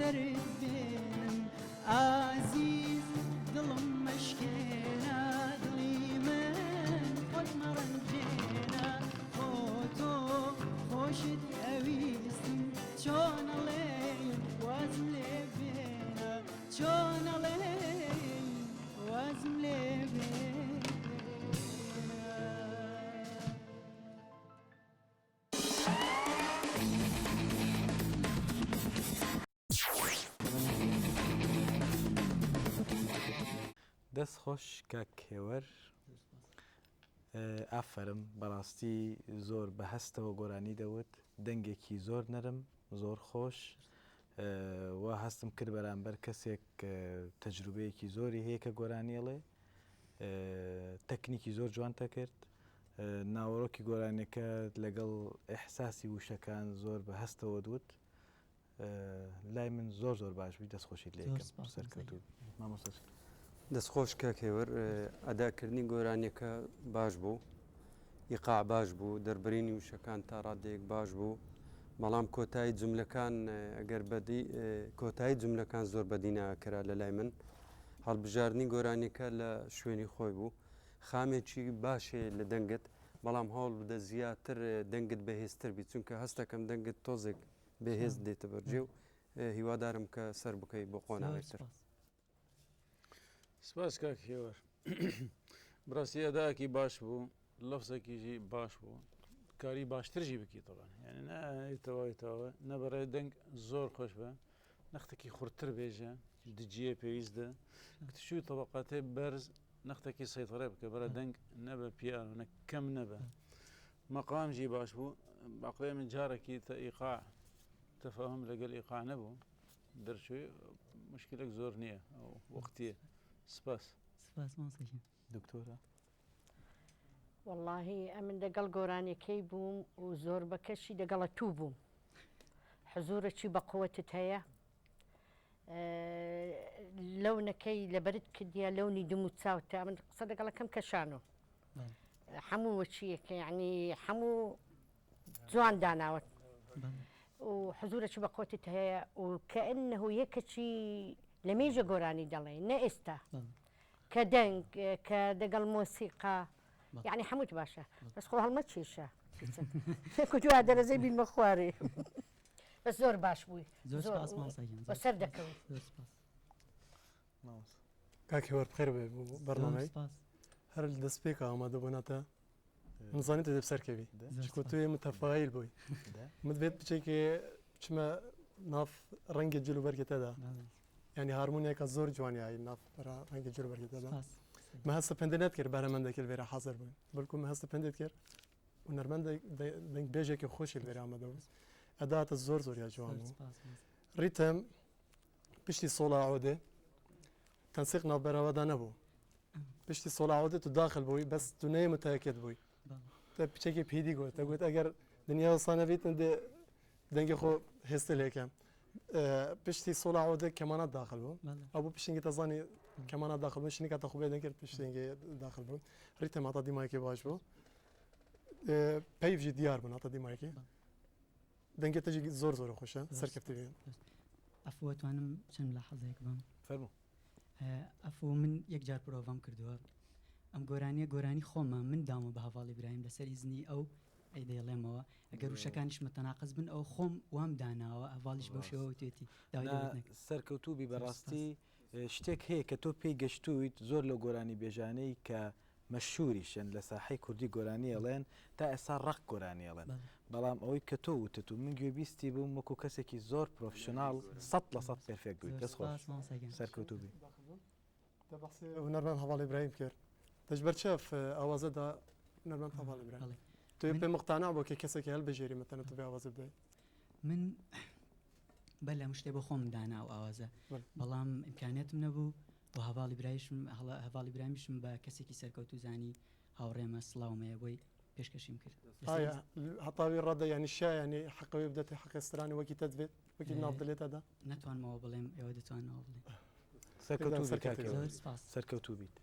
دەربێنم ئازیز دڵم مەشکێنە دڵی من خۆت مەڕەنجێنە خۆ تۆ خۆشت ئەویستم چۆنەڵێم وازم لێ بێنە چۆنەڵێم وازم لێ بێنە دەست خۆش کاک کێوەر ئافرم بەڕاستی زۆر بە هەستەوە گۆرانی دەوت دەنگێکی زۆر نەرم زۆر خۆش و هەستم کرد بەرامبەر کەسێک تەجروبەیەکی زۆری هەیە کە گۆرانیڵێ تەکنیکی زۆر جوانتە کرد ناوەڕۆکی گۆرانیەکە لەگەڵ ئەحساسی وشەکان زۆر بە هەستەوە دوت لای من زۆر زۆر باش بووی دەستخۆشیت لێ سەرکەوتوو مامۆستا دەستخۆش کاکێوەر ئەداکردنی گۆرانیەکە باش بوو ئیقاع باش بوو دەربڕینی وشەکان تا ڕادەیەک باش بوو بەڵام کۆتایی جملەکان ئەگەر بەدی کۆتایی جملەکان زۆر بەدی ناکرا لە لای من هەڵبژاردننی گۆرانیەکە لە شوێنی خۆی بوو خامێکی باشێ لە دەنگت بەڵام هەوڵ بدە زیاتر دەنگت بەهێزتر بیت چونکە هەستەکەم دەنگت تۆزێک بەهێز دێتە بەرجێ و هیوادارم کە سەر بکەی بۆ قۆناغێتتر سپاس کاک کێوەر بڕاستی ئەداکی باش بوو لەفزێکیژی باش بوو کاری باشترژی بکی طبعا یعنی نایتەوەیتەوە نەبەڕێ دەنگ زۆر خۆش بە نەختێکی خورتتر بێژە دجیە پێویستە کتشوی طبقاتێ بەرز نەختێکی سەیطڕێ بکە بەرە دەنگ نەبە پیان و کەم نەبە مەقامژی باش بوو باقلێ من جارێکی تە ئیقاع تەفاهم لەگەڵ ئیقاع نەبوو دەرچوی مشکلێک زۆر نییە ئەو وەختیە سپاس دکتۆرە واللهی ئەمن دەگەڵ گۆرانەکەی بووم و زۆر بەکەشی دەگەڵە تو بووم حزورەکی بە قوتت هەیە لەونەکەی لەبەرت کردیا لەونی دم و چاوتە من قسە دەگەڵەکەم کەشانۆ هەموو وەچیەکە یعنی هەموو جوان داناوت و حزورەکی بە قوتت هەیە و کەئنه یەکەچی لە مێژە گۆرانی دەڵێ نە ئێستا کە دەنگ کە دەگەڵ مۆسیقا یعنی هەمووت باشە بەس خۆ هەڵمە چێشە کوتووا دەرەزەی بیلمە خوارێ بەس زۆر باش بووی بەسەر دەکەوی کاکێوەر بخێر بێ بوو بەرنامەی هەر دەست پێکە ئامادە بووناتە نزانێت دەب سەرکەوی چکۆ توێ متەفاعیل بووی مدبێت بچێکێ چمە ناف ڕەنگە جلوبەرگێتەدا یعنی هارمونیەکە زۆر جوانیایی ناف ڕەنگە جلوبەرگێتەدا مە هەستە پندێت کرد بەرەمەندەکرد وێرە حەزر بووین بەڵکو مە هەستە پندێت کرد و نەرمەند دەنگ بێژێکی خۆشی وێرە ئامادە بوو ئەداتە زۆر زۆریا جوان بوو ڕیتم پشتی سۆڵا عودێ تەنسیق ناوبەراوەدا نەبوو پشتی سۆڵا عودێ تو داخل بووی بەس تو نەیە متەکێت بووی تە پچێکی پیدی گوت تەگوت ئەگەر دنیا وەسانەبیت دەنگی خۆ هێستە لێکەم پشتی سۆڵا عودێ کەمانە داخل بوو ئەو بوو پشتنگی تەزانی کەمانە داخل بوو شنی کاتە خوبێ دەکرد پشتنگی داخل بوو ڕیتم هاتە دیمایکی باش بوو پەیڤژی دیار بوون هاتە دیمایکی دەنگێتەژی زۆر زۆر خۆشە سەرکەوتوی ئەفوەتوانم چەند لە حەزێک بم فەرموو ئەفۆ من یەک جار پرۆڤام کردووە ئەم گۆرانی خۆمە من دامە بە هەواڵی برایم لەسەری زنی ئەو ئەی دەیڵێمەوە ئەگەر وشەکانیش مەتەناقز بن ئەو خۆم وام داناوە ئەڤاڵیش بەو شێوە توێتی سەرکەوتوبی بەڕاستی شتێک هەیە کە تۆ پێی گەشتویت زۆر لە گۆرانی بێژانەی کە مەشهوریشن لە ساحەی کوردی گۆرانی ئەڵێن تا ئێستا ڕق گۆرانی ئەڵێن بەڵام ئەوەی کە تۆ وتت و من گوێبیستی بووم وەکو کەسێکی زۆر پرۆفشنال 100% پێرفێکت بوویت دەست خۆش سەرکەوتوبی نەرمان هەواڵی برایم کرد دەژبەر چەف ئاوازەدا نەرمان هەواڵی برایم تو پێ مقتانع بۆ کە کەسێکی هەڵبژێری مەتەنە تو بێ ئاوازە بدەیت من بەلا شتێ بە خۆم دانا و ئاوازە بەڵام ئیمکانێتم نەبوو و هەواڵی برامیشم بە کەسێکی سەرکەوتو زانی هاوڕێمە سڵاومەیە بۆی پێشکەشیم کرد هەتاوی ڕادە ینی شایانی حەقەوەی بدەێت حەقسترانی وەکی تەدوێت وەکی ناو دلێتەدا ناتوانمەوە بڵێم ئێوە دەتوانەوە بڵێم سەرکەوتوبیت